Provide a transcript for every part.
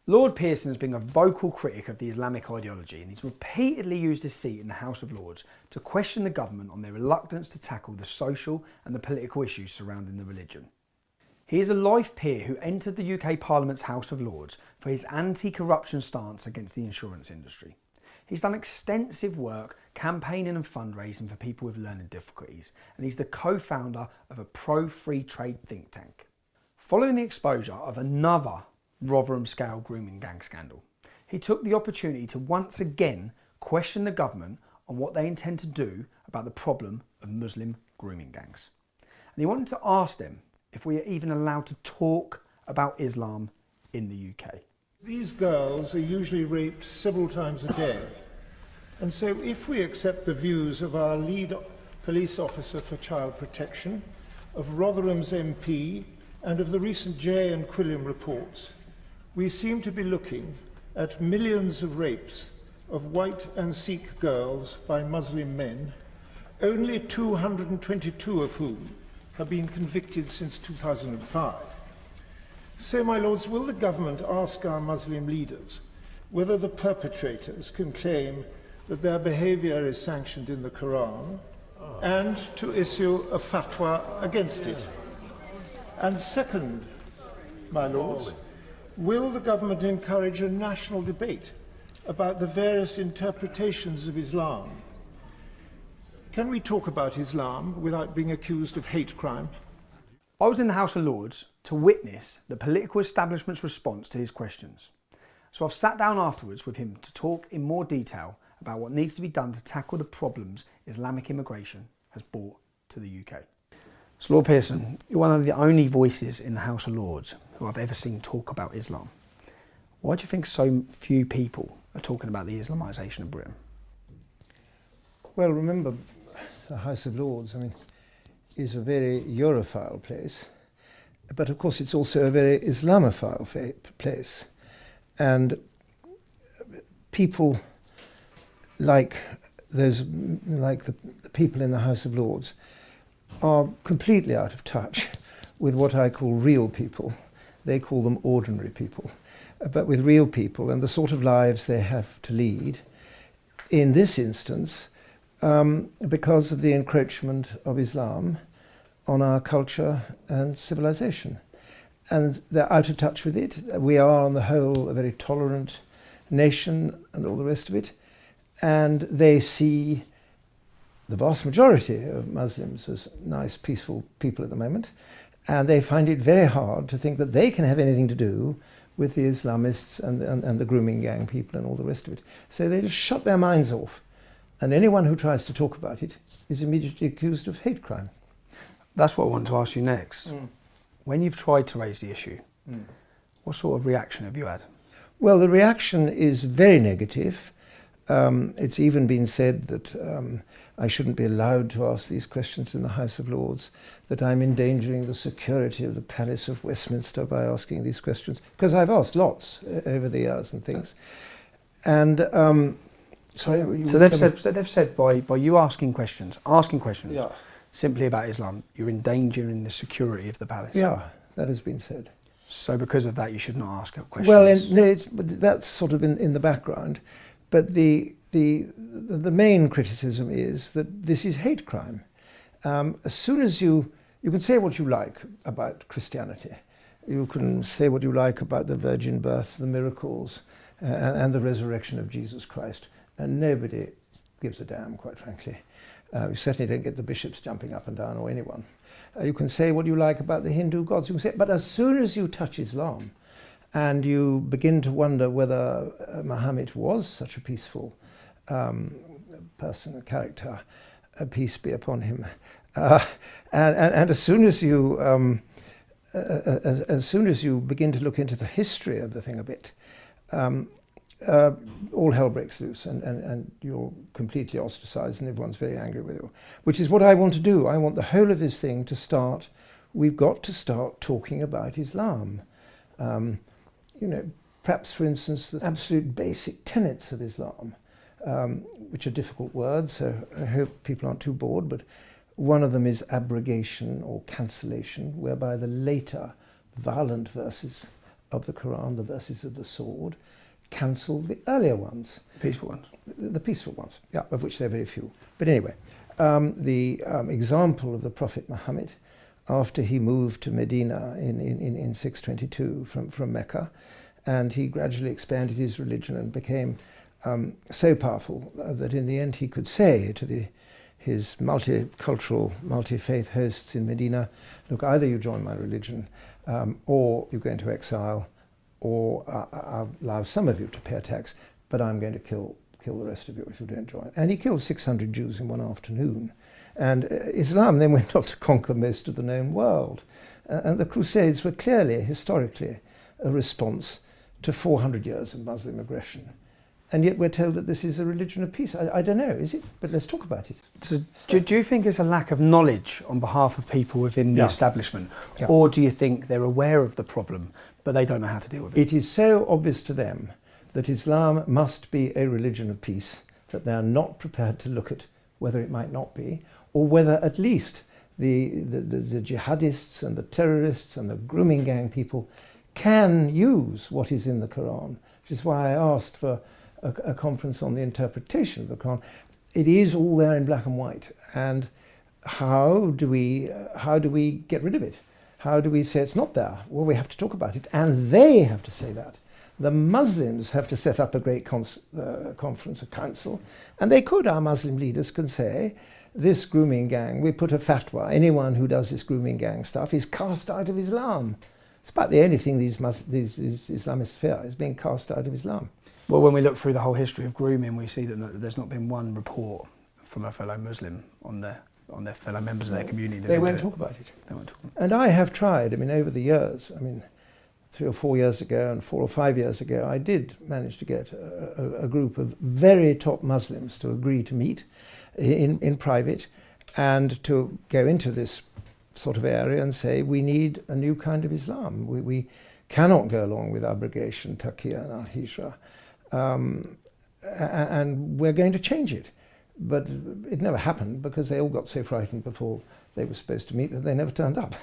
Lord Pearson has been a vocal critic of the Islamic ideology, and he's repeatedly used his seat in the House of Lords to question the government on their reluctance to tackle the social and the political issues surrounding the religion. He is a life peer who entered the UK Parliament's House of Lords for his anti-corruption stance against the insurance industry. He's done extensive work campaigning and fundraising for people with learning difficulties, and he's the co-founder of a pro-free trade think tank. Following the exposure of another Rotherham-scale grooming gang scandal, he took the opportunity to once again question the government on what they intend to do about the problem of Muslim grooming gangs. And he wanted to ask them if we are even allowed to talk about Islam in the UK. These girls are usually raped several times a day. And so if we accept the views of our lead police officer for child protection, of Rotherham's MP, and of the recent Jay and Quilliam reports, we seem to be looking at millions of rapes of white and Sikh girls by Muslim men, only 222 of whom have been convicted since 2005. So, my lords, will the government ask our Muslim leaders whether the perpetrators can claim that their behaviour is sanctioned in the Quran and to issue a fatwa against it? And second, my lords, will the government encourage a national debate about the various interpretations of Islam? Can we talk about Islam without being accused of hate crime? I was in the House of Lords to witness the political establishment's response to his questions. So I've sat down afterwards with him to talk in more detail about what needs to be done to tackle the problems Islamic immigration has brought to the UK. So Lord Pearson, you're one of the only voices in the House of Lords who I've ever seen talk about Islam. Why do you think so few people are talking about the Islamisation of Britain? Well, remember, the House of Lords, is a very Europhile place, but of course it's also a very Islamophile place. And people like the people in the House of Lords are completely out of touch with what I call real people. They call them ordinary people. But with real people and the sort of lives they have to lead, in this instance, because of the encroachment of Islam on our culture and civilization. And they're out of touch with it. We are, on the whole, a very tolerant nation and all the rest of it. And they see the vast majority of Muslims as nice, peaceful people at the moment. And they find it very hard to think that they can have anything to do with the Islamists and the grooming gang people and all the rest of it. So they just shut their minds off. And anyone who tries to talk about it is immediately accused of hate crime. That's what I want to ask you next. When you've tried to raise the issue, what sort of reaction have you had? Well, the reaction is very negative. It's even been said that I shouldn't be allowed to ask these questions in the House of Lords, that I'm endangering the security of the Palace of Westminster by asking these questions, because I've asked lots over the years and things. And sorry, so they've said by you asking questions, yeah, simply about Islam, you're endangering the security of the palace. Yeah, that has been said. So because of that, you should not ask questions. Well, that's sort of in the background, but the main criticism is that this is hate crime. As soon as you can say what you like about Christianity, you can say what you like about the virgin birth, the miracles, and the resurrection of Jesus Christ, and nobody gives a damn, quite frankly. You certainly don't get the bishops jumping up and down, or anyone. You can say what you like about the Hindu gods, you can say, but as soon as you touch Islam and you begin to wonder whether Muhammad was such a peaceful person, character, peace be upon him, and as soon as you begin to look into the history of the thing a bit, all hell breaks loose, and you're completely ostracized and everyone's very angry with you, which is what I want to do. I want the whole of this thing to start. We've got to start talking about Islam. Perhaps, for instance, the absolute basic tenets of Islam, which are difficult words, so I hope people aren't too bored, but one of them is abrogation or cancellation, whereby the later violent verses of the Quran, the verses of the sword, cancel the earlier ones. Peaceful ones. The peaceful ones, yeah, of which there are very few. But anyway, the example of the Prophet Muhammad, after he moved to Medina in 622 from Mecca, and he gradually expanded his religion and became so powerful that in the end he could say to his multicultural, multi-faith hosts in Medina, look, either you join my religion or you go into exile, or I'll allow some of you to pay a tax, but I'm going to kill the rest of you if you don't join. And he killed 600 Jews in one afternoon. And Islam then went on to conquer most of the known world. And the Crusades were clearly, historically, a response to 400 years of Muslim aggression. And yet we're told that this is a religion of peace. I don't know, is it? But let's talk about it. So do you think it's a lack of knowledge on behalf of people within the establishment? Yeah. Or do you think they're aware of the problem, but they don't know how to deal with it? It is so obvious to them that Islam must be a religion of peace that they are not prepared to look at whether it might not be, or whether at least the jihadists and the terrorists and the grooming gang people can use what is in the Quran, which is why I asked for a conference on the interpretation of the Quran. It is all there in black and white, and how do we get rid of it? How do we say it's not there? Well, we have to talk about it, and they have to say that. The Muslims have to set up a great conference, a council, and they could, our Muslim leaders can say, this grooming gang, we put a fatwa, anyone who does this grooming gang stuff is cast out of Islam. It's about the only thing these Islamists fear, is being cast out of Islam. Well, when we look through the whole history of grooming, we see that there's not been one report from a fellow Muslim on their fellow members of their community. They won't talk about it. They won't talk about it. And I have tried, over the years, 3 or 4 years ago and 4 or 5 years ago, I did manage to get a group of very top Muslims to agree to meet in private and to go into this sort of area and say, we need a new kind of Islam. We cannot go along with abrogation, taqiyya and al-hijra. And we're going to change it. But it never happened because they all got so frightened before they were supposed to meet that they never turned up.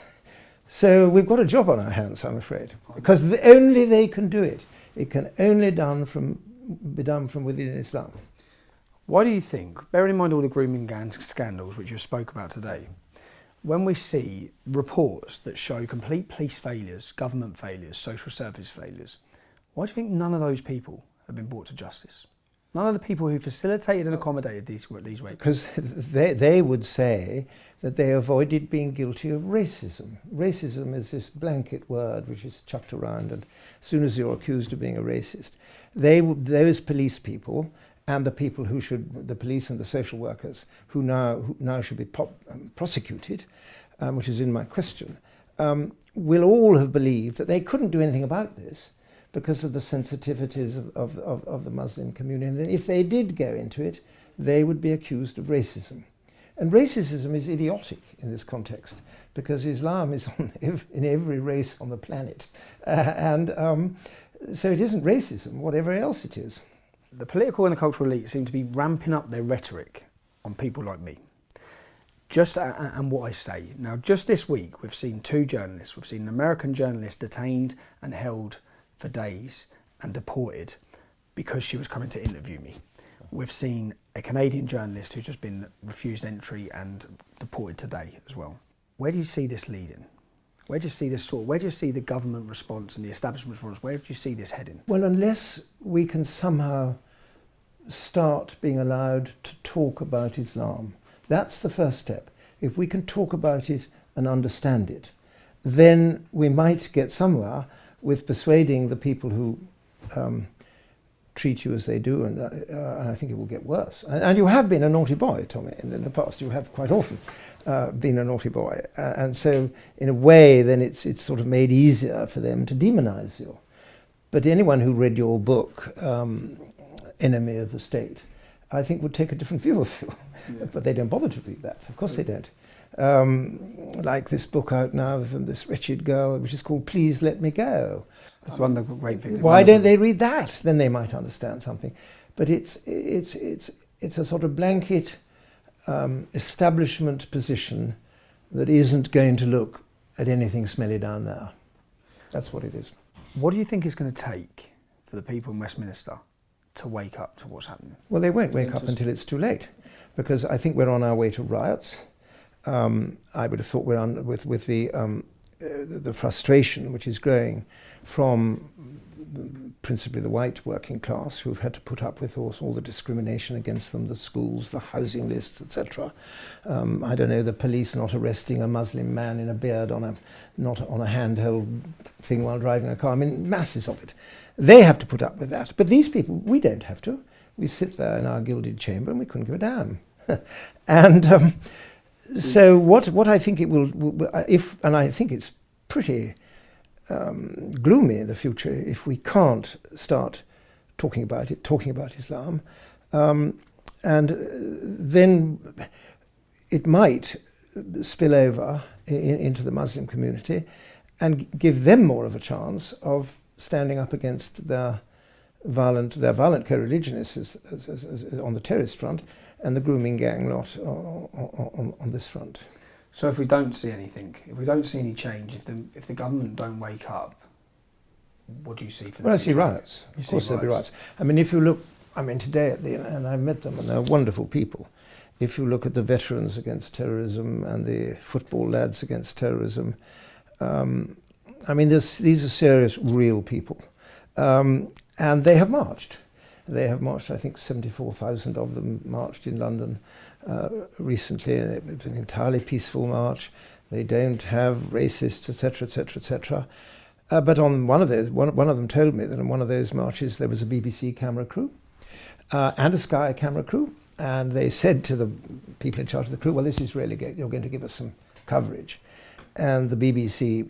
So we've got a job on our hands, I'm afraid, because only they can do it. It can only be done from within Islam. Why do you think, bearing in mind all the grooming gang scandals which you spoke about today, when we see reports that show complete police failures, government failures, social service failures, why do you think none of those people have been brought to justice? None of the people who facilitated and accommodated these rapes? Because they would say that they avoided being guilty of racism. Racism is this blanket word which is chucked around, and as soon as you're accused of being a racist, those police people and the people the police and the social workers who now should be prosecuted, which is in my question, will all have believed that they couldn't do anything about this because of the sensitivities of the Muslim community. And if they did go into it, they would be accused of racism. And racism is idiotic in this context because Islam is in every race on the planet. So it isn't racism, whatever else it is. The political and the cultural elite seem to be ramping up their rhetoric on people like me. And what I say. Now, just this week, we've seen 2 journalists. We've seen an American journalist detained and held for days and deported because she was coming to interview me. We've seen a Canadian journalist who's just been refused entry and deported today as well. Where do you see this leading? Where do you see the government response and the establishment response? Where do you see this heading? Well, unless we can somehow start being allowed to talk about Islam, that's the first step. If we can talk about it and understand it, then we might get somewhere with persuading the people who treat you as they do, and I think it will get worse. And you have been a naughty boy, Tommy, in the past. You have quite often been a naughty boy. And so, in a way, then it's sort of made easier for them to demonize you. But anyone who read your book, Enemy of the State, I think would take a different view of you. Yeah. But they don't bother to read that. Of course they don't. Like this book out now from this wretched girl, which is called Please Let Me Go. That's one of the great things. Why don't they read that? Then they might understand something. But it's a sort of blanket establishment position that isn't going to look at anything smelly down there. That's what it is. What do you think it's going to take for the people in Westminster to wake up to what's happening? Well, they won't wake up until it's too late, because I think we're on our way to riots. I would have thought we're on with the frustration which is growing from principally the white working class, who've had to put up with all the discrimination against them, the schools, the housing lists, etc. I don't know, the police not arresting a Muslim man in a beard not on a handheld thing while driving a car. I mean, masses of it. They have to put up with that. But these people, we don't have to. We sit there in our gilded chamber and we couldn't give a damn. And so what I think it will, and I think it's pretty gloomy in the future if we can't start talking about Islam, and then it might spill over into the Muslim community and give them more of a chance of standing up against their violent co-religionists as on the terrorist front, and the grooming gang lot on this front. So if we don't see anything, if we don't see any change, if the government don't wake up, what do you see for the future? Well, I see riots. Of course there'll be riots. I mean, if you look, today and I met them and they're wonderful people. If you look at the veterans against terrorism and the football lads against terrorism, these are serious, real people. And they have marched. I think 74,000 of them marched in London recently. It was an entirely peaceful march. They don't have racists, etc., etc., etc. But on one of them told me that on one of those marches there was a BBC camera crew and a Sky camera crew, and they said to the people in charge of the crew, "Well, this is really good. You're going to give us some coverage." And the BBC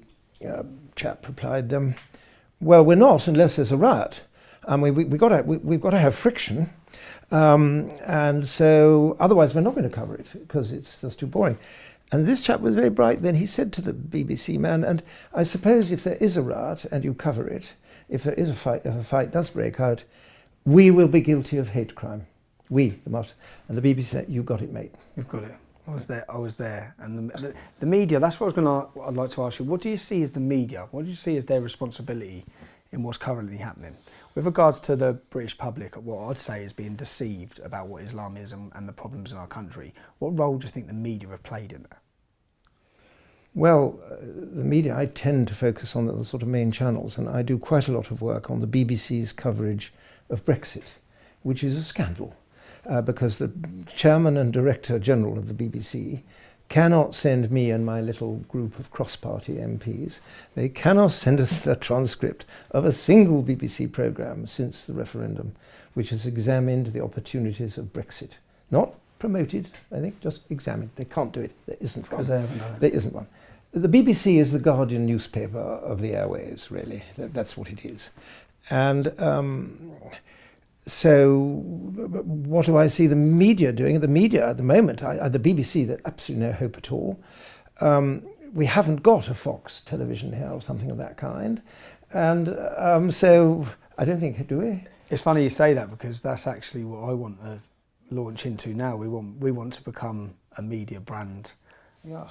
chap replied, "Well, we're not unless there's a riot. We've got to have friction, and so otherwise we're not going to cover it because it's just too boring." And this chap was very bright. Then he said to the BBC man, "And I suppose if there is a riot and you cover it, if there is a fight, if a fight does break out, we will be guilty of hate crime. We, the master." And the BBC said, "You got it, mate. You've got it. I was there. And the media. That's what I'd like to ask you. What do you see as the media? What do you see as their responsibility in what's currently happening with regards to the British public? What I'd say is being deceived about what Islam is and the problems in our country. What role do you think the media have played in that? Well, the media, I tend to focus on the sort of main channels, and I do quite a lot of work on the BBC's coverage of Brexit, which is a scandal, because the chairman and director general of the BBC cannot send me and my little group of cross-party MPs, they cannot send us the transcript of a single BBC programme since the referendum, which has examined the opportunities of Brexit. Not promoted, I think, just examined. They can't do it. There isn't one. There isn't one. The BBC is the Guardian newspaper of the airwaves, really. That's what it is. And so what do I see the media doing? The media at the moment, the BBC, there's absolutely no hope at all. We haven't got a Fox television here or something of that kind. And so I don't think, do we? It's funny you say that, because that's actually what I want to launch into now. We want to become a media brand,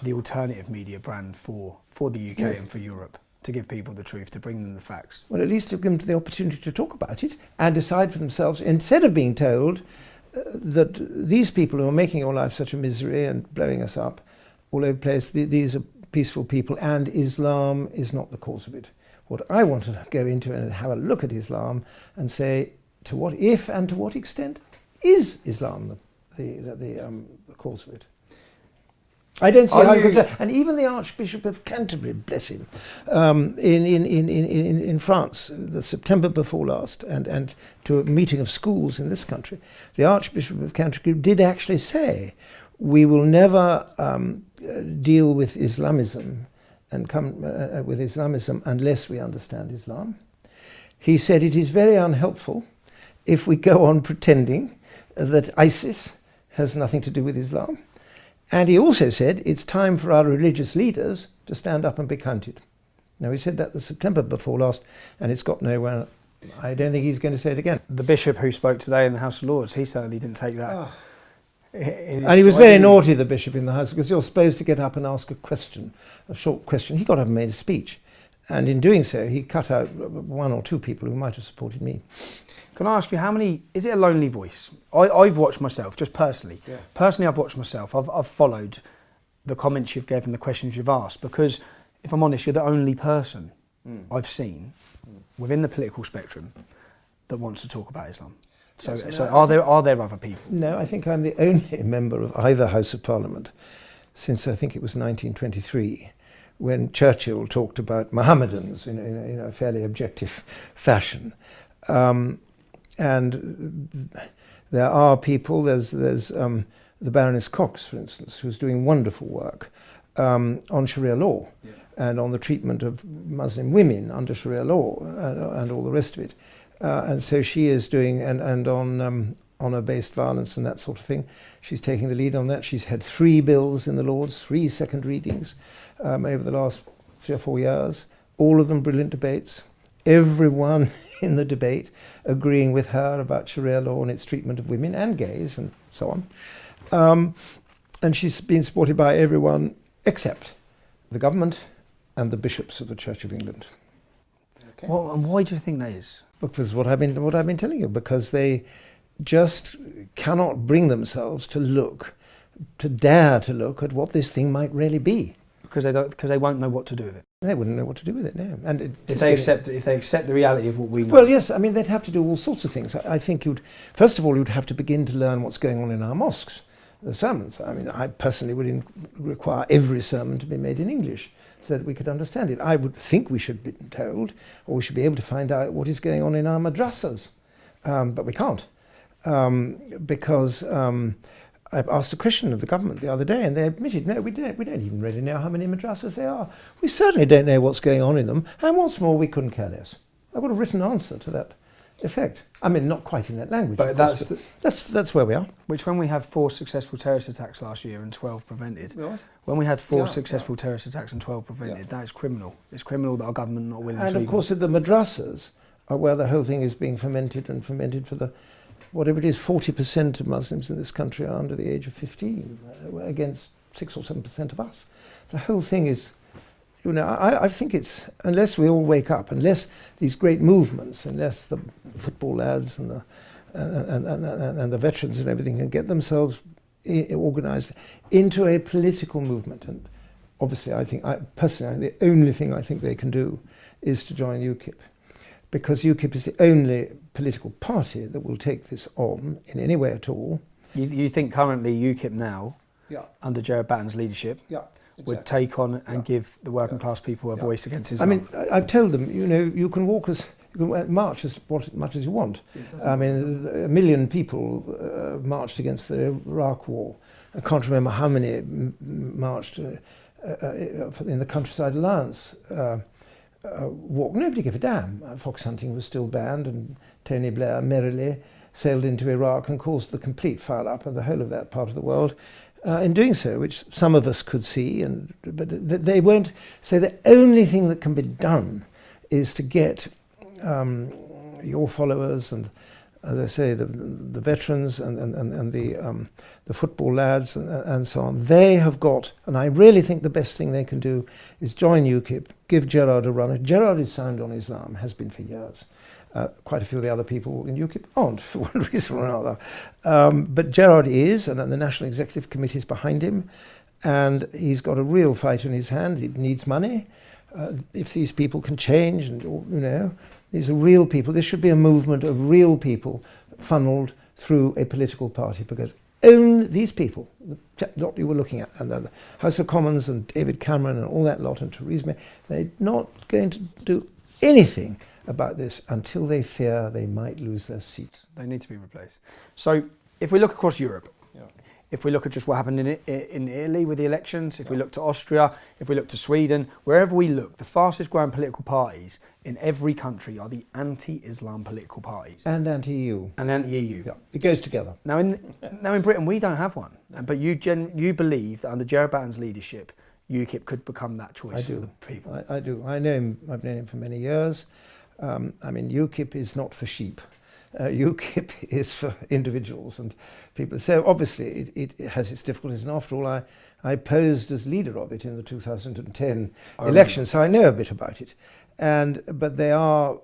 the alternative media brand for the UK and for Europe, to give people the truth, to bring them the facts. Well, at least to give them the opportunity to talk about it and decide for themselves, instead of being told that these people who are making your life such a misery and blowing us up all over the place, these are peaceful people and Islam is not the cause of it. What I want to go into and have a look at Islam and say, to what extent is Islam the cause of it? I don't see how you could say. And even the Archbishop of Canterbury, bless him, in France, the September before last, and to a meeting of schools in this country, the Archbishop of Canterbury did actually say, we will never deal with Islamism and come with Islamism unless we understand Islam. He said it is very unhelpful if we go on pretending that ISIS has nothing to do with Islam. And he also said it's time for our religious leaders to stand up and be counted. Now, he said that the September before last, and it's got nowhere. I don't think he's going to say it again. The bishop who spoke today in the House of Lords, he certainly didn't take that. Oh. And he was very naughty, the bishop in the House, because you're supposed to get up and ask a question, a short question. He got up and made a speech. And in doing so, he cut out one or two people who might have supported me. Can I ask you, is it a lonely voice? I've watched myself, just personally. Yeah. Personally, I've watched myself. I've followed the comments you've given, the questions you've asked, because if I'm honest, you're the only person I've seen within the political spectrum that wants to talk about Islam. So, Yes, so are there other people? No, I think I'm the only member of either House of Parliament since I think it was 1923, when Churchill talked about Mohammedans in a fairly objective fashion. And there are people, there's the Baroness Cox, for instance, who's doing wonderful work on Sharia law and on the treatment of Muslim women under Sharia law and all the rest of it. And so she is doing, and on honour-based violence and that sort of thing. She's taking the lead on that. She's had 3 bills in the Lords, 3 second readings over the last 3 or 4 years. All of them brilliant debates. Everyone in the debate agreeing with her about Sharia law and its treatment of women and gays and so on. And she's been supported by everyone except the government and the bishops of the Church of England. Okay. Well, and why do you think that is? Because what I've been telling you, because they just cannot bring themselves to dare to look at what this thing might really be. Because they won't know what to do with it. They wouldn't know what to do with it, no. And if they accept the reality of what we know. Well, yes, I mean, they'd have to do all sorts of things. I think first of all, you'd have to begin to learn what's going on in our mosques, the sermons. I mean, I personally would require every sermon to be made in English so that we could understand it. I would think we should be told, or we should be able to find out what is going on in our madrasas. But we can't, because I asked a question of the government the other day, and they admitted, no, we don't even really know how many madrasas there are. We certainly don't know what's going on in them, and what's more, we couldn't care less. I've got a written answer to that effect. I mean, not quite in that language, but that's where we are. Which, when we had 4 successful terrorist attacks last year and 12 prevented, Right. when we had 4 successful terrorist attacks and 12 prevented, that is criminal. It's criminal that our government not willing to. And of course, the madrasas are where the whole thing is being fermented for the, whatever it is, 40% of Muslims in this country are under the age of 15, against 6 or 7% of us. The whole thing is, I think it's, unless we all wake up, unless these great movements, unless the football lads and the veterans and everything can get themselves organised into a political movement. And obviously, personally, the only thing I think they can do is to join UKIP. Because UKIP is the only political party that will take this on in any way at all. You think currently UKIP now, under Gerard Batten's leadership, would take on and give the working class people a voice against Islam? I mean, I've told them, you can march as much as you want. I mean, 1 million people marched against the Iraq war. I can't remember how many marched in the Countryside Alliance walk. Nobody gave a damn. Fox hunting was still banned, and Tony Blair merrily sailed into Iraq and caused the complete foul-up of the whole of that part of the world in doing so, which some of us could see, but they won't. So the only thing that can be done is to get your followers and, as I say, the veterans and the football lads and so on. They have got, and I really think the best thing they can do is join UKIP, give Gerard a run. Gerard is sound on Islam, has been for years. Quite a few of the other people in UKIP aren't, for one reason or another. But Gerard is, and the National Executive Committee is behind him, and he's got a real fight in his hand. It needs money. If these people can change, and these are real people. This should be a movement of real people funneled through a political party, because only these people, the lot you were looking at, and the House of Commons and David Cameron and all that lot and Theresa May, they're not going to do anything about this until they fear they might lose their seats. They need to be replaced. So if we look across Europe, if we look at just what happened in Italy with the elections, if we look to Austria, if we look to Sweden, wherever we look, the fastest growing political parties in every country are the anti-Islam political parties. And anti-EU. And anti-EU. Yeah, it goes together. Now in Britain, we don't have one. But you believe that under Gerard Batten's leadership, UKIP could become that choice for the people. I do. I know him. I've known him for many years. UKIP is not for sheep. UKIP is for individuals and people. So obviously it has its difficulties, and after all, I posed as leader of it in the 2010 election, so I know a bit about it. But they are,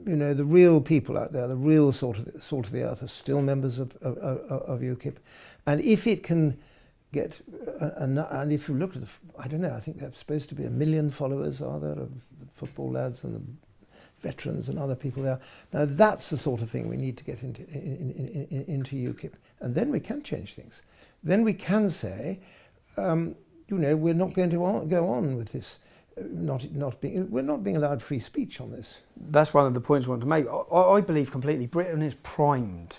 the real people out there, the real salt of the earth, are still members of UKIP. And if it can get, and if you look at I don't know, I think they're supposed to be 1 million followers, are there, of the football lads and the veterans and other people there. Now that's the sort of thing we need to get into UKIP, and then we can change things. Then we can say, we're not going to go on with this. We're not being allowed free speech on this. That's one of the points I want to make. I believe completely Britain is primed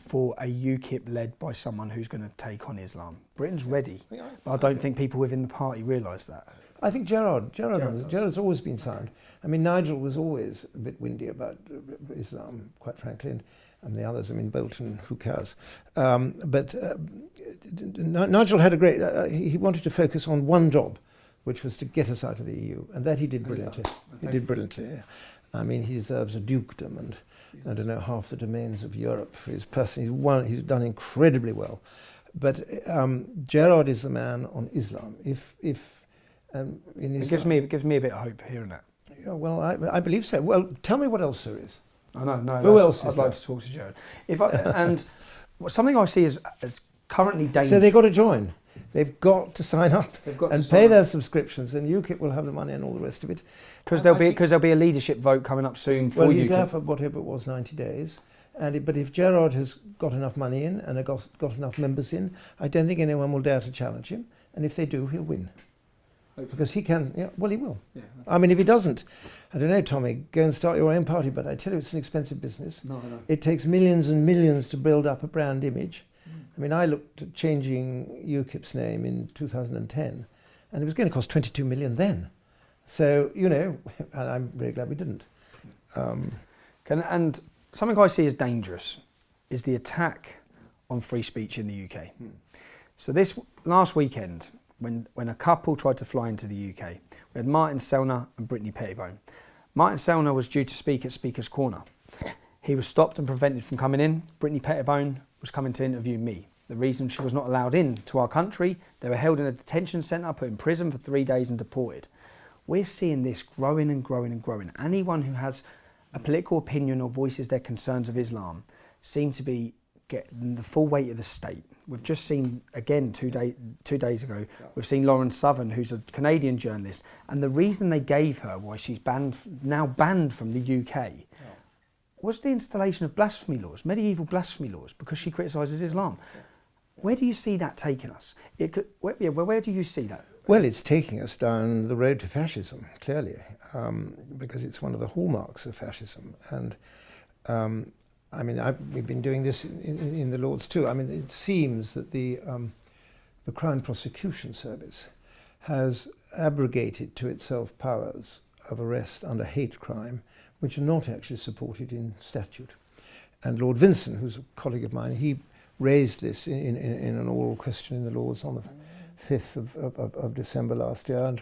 for a UKIP led by someone who's going to take on Islam. Britain's ready, but I don't think people within the party realise that. I think Gerard's always been sound. I mean, Nigel was always a bit windy about Islam, quite frankly, and the others, Bolton, who cares? But Nigel had a great, he wanted to focus on one job, which was to get us out of the EU, and that he did brilliantly. Yeah. He deserves a dukedom and I don't know, half the domains of Europe for his person. He's done incredibly well. But Gerard is the man on Islam. In Islam, it gives me a bit of hope hearing that. Yeah, well, I believe so. Well, tell me what else there is. No. Who else? I'd like to talk to Gerard. And something I see as currently dangerous. So they've got to join. They've got to sign up and pay their subscriptions, and UKIP will have the money and all the rest of it. Because there'll be a leadership vote coming up soon for UKIP. Well, he's there for whatever it was, 90 days. But if Gerard has got enough money in and got enough members in, I don't think anyone will dare to challenge him. And if they do, he'll win. Hopefully. Because he can, he will. Yeah. If he doesn't, I don't know, Tommy, go and start your own party, but I tell you, it's an expensive business. No, I know. It takes millions and millions to build up a brand image. I looked at changing UKIP's name in 2010, and it was going to cost 22 million then. So, and I'm very glad we didn't. And something I see as dangerous is the attack on free speech in the UK. So this last weekend, when a couple tried to fly into the UK, we had Martin Sellner and Brittany Pettibone. Martin Sellner was due to speak at Speaker's Corner. He was stopped and prevented from coming in. Brittany Pettibone was coming to interview me. The reason she was not allowed in to our country, they were held in a detention centre, put in prison for 3 days and deported. We're seeing this growing and growing and growing. Anyone who has a political opinion or voices their concerns of Islam seem to be getting the full weight of the state. We've just seen, again, 2 days ago, we've seen Lauren Southern, who's a Canadian journalist, and the reason they gave her why she's now banned from the UK was the installation of blasphemy laws, medieval blasphemy laws, because she criticises Islam. Where do you see that taking us? Where do you see that? Well, it's taking us down the road to fascism, clearly, because it's one of the hallmarks of fascism. And we've been doing this in the Lords too. It seems that the Crown Prosecution Service has abrogated to itself powers of arrest under hate crime, which are not actually supported in statute. And Lord Vincent, who's a colleague of mine, he raised this in an oral question in the Lords on the 5th of December last year, and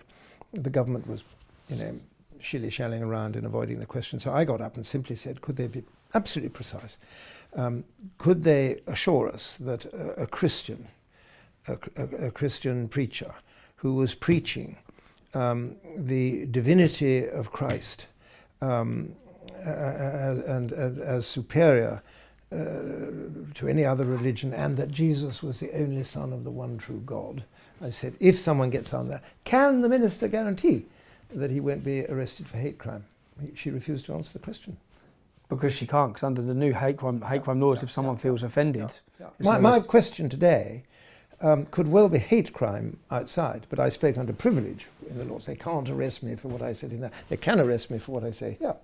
the government was, shilly-shallying around and avoiding the question. So I got up and simply said, could they be absolutely precise? Could they assure us that a Christian preacher who was preaching the divinity of Christ and as superior to any other religion, and that Jesus was the only Son of the one true God. I said, if someone gets on there, can the minister guarantee that he won't be arrested for hate crime? She refused to answer the question. Because she can't, because under the new hate crime laws, if someone feels offended... My question today could well be hate crime outside, but I spoke under privilege in the laws. They can't arrest me for what I said in there. They can arrest me for what I say here.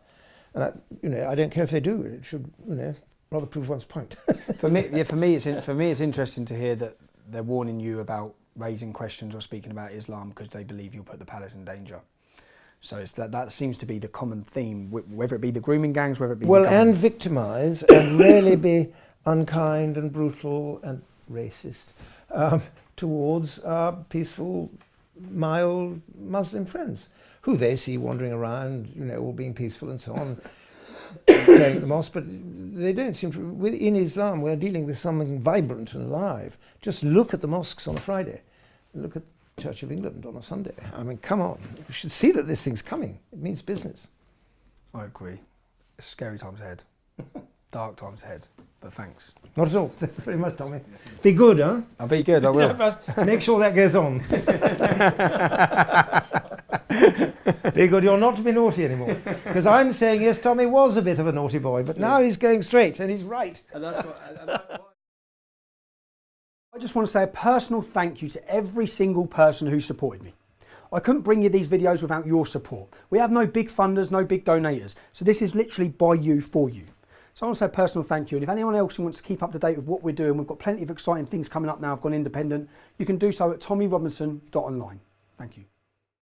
And I don't care if they do. It should, rather prove one's point. For me, it's interesting to hear that they're warning you about raising questions or speaking about Islam because they believe you'll put the palace in danger. So it's that seems to be the common theme, whether it be the grooming gangs, whether it be and victimise and really be unkind and brutal and racist towards our peaceful, mild Muslim friends, who they see wandering around, all being peaceful and so on, praying at the mosque, but they don't seem to. In Islam, we're dealing with something vibrant and alive. Just look at the mosques on a Friday. Look at Church of England on a Sunday. I mean, come on. We should see that this thing's coming. It means business. I agree. Scary times ahead. Dark times ahead. But thanks. Not at all. Thank you very much, Tommy. Be good, huh? I'll be good, I will. Make sure that goes on. Be good. You're not to be naughty anymore. Because I'm saying, yes, Tommy was a bit of a naughty boy, but now he's going straight and he's right. And that's what, I just want to say a personal thank you to every single person who supported me. I couldn't bring you these videos without your support. We have no big funders, no big donators. So this is literally by you, for you. So I want to say a personal thank you. And if anyone else wants to keep up to date with what we're doing, we've got plenty of exciting things coming up now. I've gone independent. You can do so at tommyrobinson.online. Thank you.